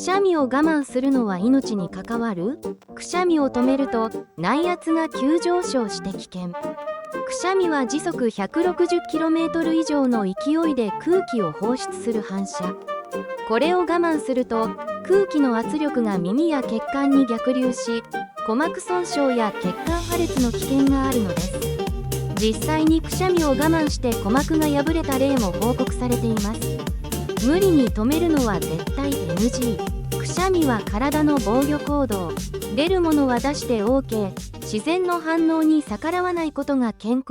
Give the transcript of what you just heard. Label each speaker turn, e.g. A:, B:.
A: しゃみを我慢するのは命に関わる？くしゃみを止めると内圧が急上昇して危険。くしゃみは時速 160km 以上の勢いで空気を放出する反射。これを我慢すると空気の圧力が耳や血管に逆流し、鼓膜損傷や血管破裂の危険があるのです。実際にくしゃみを我慢して鼓膜が破れた例も報告されています。無理に止めるのは絶対 NG。 くしゃみは体の防御行動。出るものは出して OK。 自然の反応に逆らわないことが健康